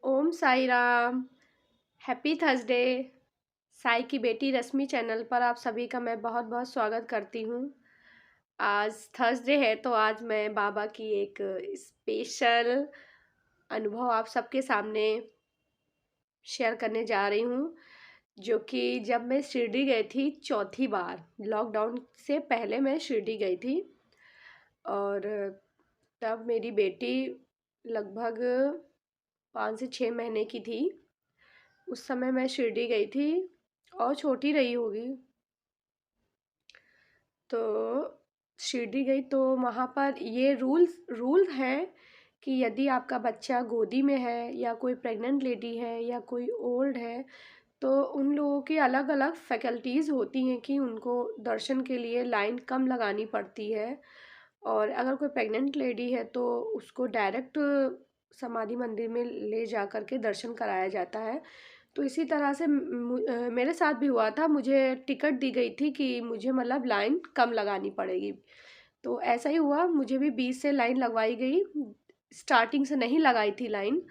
ओम Sai Ram. Happy Thursday. Sai की बेटी रश्मि channel पर आप सभी का मैं बहुत बहुत स्वागत करती हूँ। आज थर्सडे है तो आज मैं बाबा की एक स्पेशल अनुभव आप सबके सामने शेयर करने जा रही हूँ। जो कि जब मैं शिरडी गई थी चौथी बार, लॉकडाउन से पहले मैं शिरडी गई थी। और तब मेरी बेटी लगभग 5 से 6 महीने की थी। उस समय मैं शिरडी गई थी और छोटी रही होगी। तो शिरडी गई तो वहाँ पर ये रूल है कि यदि आपका बच्चा गोदी में है या कोई प्रेग्नेंट लेडी है या कोई ओल्ड है तो उन लोगों की अलग अलग फैकल्टीज़ होती हैं कि उनको दर्शन के लिए लाइन कम लगानी पड़ती है। और अगर कोई प्रेग्नेंट लेडी है तो उसको डायरेक्ट समाधि मंदिर में ले जा कर के दर्शन कराया जाता है। तो इसी तरह से मेरे साथ भी हुआ था। मुझे टिकट दी गई थी कि मुझे मतलब लाइन कम लगानी पड़ेगी। तो ऐसा ही हुआ, मुझे भी 20 से लाइन लगवाई गई। स्टार्टिंग से नहीं लगाई थी लाइन।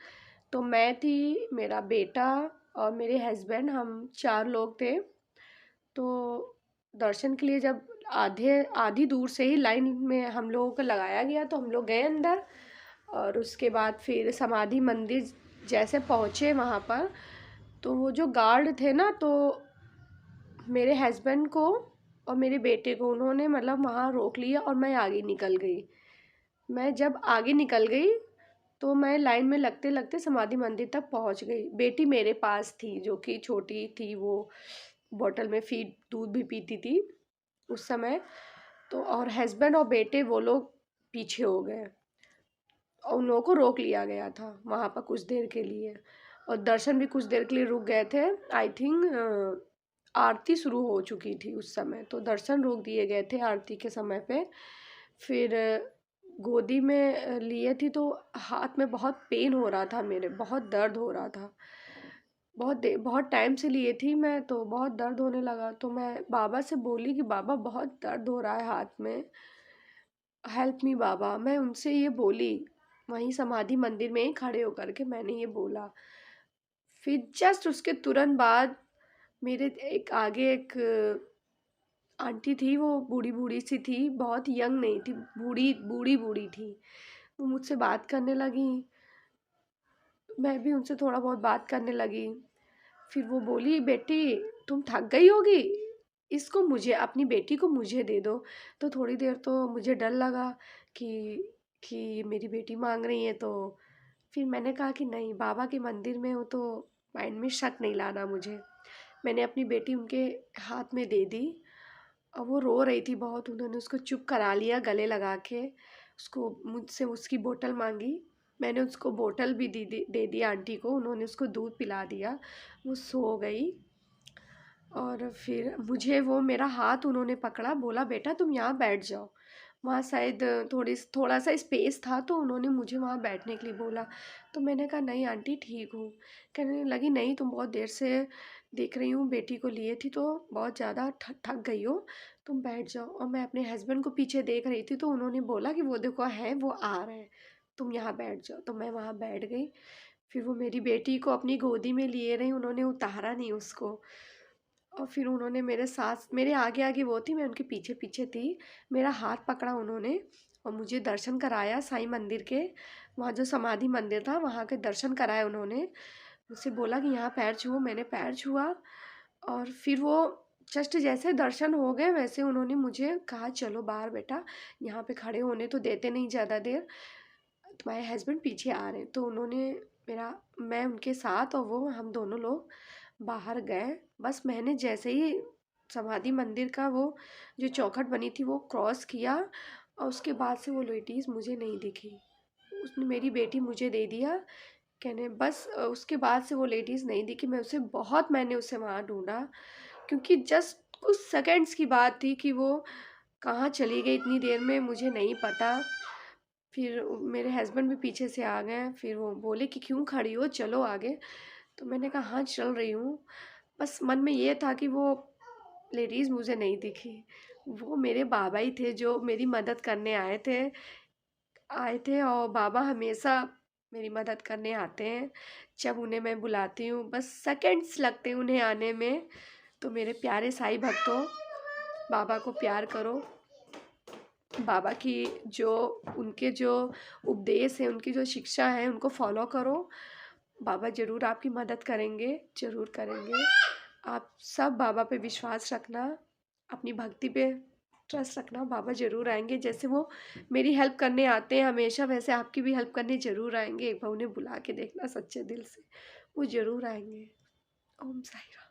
तो मैं थी, मेरा बेटा और मेरे हस्बैंड, हम 4 लोग थे। तो दर्शन के लिए जब आधे आधी दूर से ही लाइन में हम लोगों को लगाया गया तो हम लोग गए अंदर। और उसके बाद फिर समाधि मंदिर जैसे पहुँचे वहाँ पर, तो वो जो गार्ड थे ना, तो मेरे हस्बैंड को और मेरे बेटे को उन्होंने मतलब वहाँ रोक लिया और मैं आगे निकल गई। मैं जब आगे निकल गई तो मैं लाइन में लगते लगते समाधि मंदिर तक पहुँच गई। बेटी मेरे पास थी जो कि छोटी थी, वो बॉटल में फीड दूध भी पीती थी उस समय। तो और हस्बैंड और बेटे वो लोग पीछे हो गए और उन लोगों को रोक लिया गया था वहाँ पर कुछ देर के लिए। और दर्शन भी कुछ देर के लिए रुक गए थे। आई थिंक आरती शुरू हो चुकी थी उस समय, तो दर्शन रोक दिए गए थे आरती के समय पे। फिर गोदी में लिए थी तो हाथ में बहुत पेन हो रहा था, मेरे बहुत दर्द हो रहा था। बहुत टाइम से लिए थी मैं, तो बहुत दर्द होने लगा। तो मैं बाबा से बोली कि बाबा बहुत दर्द हो रहा है हाथ में, हेल्प मी बाबा। मैं उनसे ये बोली, वहीं समाधि मंदिर में ही खड़े होकर के मैंने ये बोला। फिर जस्ट उसके तुरंत बाद मेरे एक आगे एक आंटी थी, वो बूढ़ी बूढ़ी सी थी, बहुत यंग नहीं थी, बूढ़ी बूढ़ी बूढ़ी थी। वो मुझसे बात करने लगी, मैं भी उनसे थोड़ा बहुत बात करने लगी। फिर वो बोली, बेटी तुम थक गई होगी, इसको मुझे, अपनी बेटी को मुझे दे दो। तो थोड़ी देर तो मुझे डर लगा कि मेरी बेटी मांग रही है। तो फिर मैंने कहा कि नहीं, बाबा के मंदिर में हो तो माइंड में शक नहीं लाना मुझे। मैंने अपनी बेटी उनके हाथ में दे दी और वो रो रही थी बहुत। उन्होंने उसको चुप करा लिया गले लगा के। उसको मुझसे उसकी बोतल मांगी, मैंने उसको बोतल भी दे दी आंटी को। उन्होंने उसको दूध पिला दिया, वो सो गई। और फिर मुझे वो मेरा हाथ उन्होंने पकड़ा, बोला बेटा तुम यहाँ बैठ जाओ। वहाँ शायद थोड़ा सा स्पेस था तो उन्होंने मुझे वहाँ बैठने के लिए बोला। तो मैंने कहा नहीं आंटी ठीक हूँ। कहने लगी नहीं, तुम बहुत देर से देख रही हूँ, बेटी को लिए थी तो बहुत ज़्यादा थक गई हो, तुम बैठ जाओ। और मैं अपने हस्बैंड को पीछे देख रही थी तो उन्होंने बोला कि वो देखो है, वो आ रहे हैं, तुम यहाँ बैठ जाओ। तो मैं वहाँ बैठ गई। फिर वो मेरी बेटी को अपनी गोदी में लिए रही, उन्होंने उतारा नहीं उसको। और फिर उन्होंने मेरे साथ, मेरे आगे आगे वो थी, मैं उनके पीछे पीछे थी। मेरा हाथ पकड़ा उन्होंने और मुझे दर्शन कराया साईं मंदिर के। वहाँ जो समाधि मंदिर था वहाँ के दर्शन कराए उन्होंने। मुझसे बोला कि यहाँ पैर छुओ, मैंने पैर छुआ। और फिर वो जस्ट जैसे दर्शन हो गए वैसे उन्होंने मुझे कहा चलो बाहर बेटा, यहाँ पे खड़े होने तो देते नहीं ज़्यादा देर, तुम्हारे हस्बैंड पीछे आ रहे हैं। तो उन्होंने मेरा, मैं उनके साथ और वो, हम दोनों लोग बाहर गए। बस मैंने जैसे ही समाधि मंदिर का वो जो चौखट बनी थी वो क्रॉस किया और उसके बाद से वो लेडीज़ मुझे नहीं दिखी। उसने मेरी बेटी मुझे दे दिया, कहने बस उसके बाद से वो लेडीज़ नहीं दिखी। मैंने उसे वहाँ ढूंढा, क्योंकि जस्ट कुछ सेकंड्स की बात थी कि वो कहाँ चली गई इतनी देर में मुझे नहीं पता। फिर मेरे हस्बैंड भी पीछे से आ गए। फिर वो बोले कि क्यों खड़ी हो, चलो आगे। तो मैंने कहा हाँ चल रही हूँ। बस मन में ये था कि वो लेडीज़ मुझे नहीं दिखी। वो मेरे बाबा ही थे जो मेरी मदद करने आए थे। और बाबा हमेशा मेरी मदद करने आते हैं। जब उन्हें मैं बुलाती हूँ, बस सेकंड्स लगते हैं उन्हें आने में। तो मेरे प्यारे साईं भक्तों, बाबा को प्यार करो। बाबा की उनके जो उपदेश हैं, उनकी जो शिक्षा है, उनको फॉलो करो। बाबा ज़रूर आपकी मदद करेंगे, ज़रूर करेंगे। आप सब बाबा पे विश्वास रखना, अपनी भक्ति पे ट्रस्ट रखना। बाबा ज़रूर आएंगे। जैसे वो मेरी हेल्प करने आते हैं हमेशा, वैसे आपकी भी हेल्प करने ज़रूर आएंगे। एक बार उन्हें बुला के देखना सच्चे दिल से, वो ज़रूर आएंगे। ओम साई राम।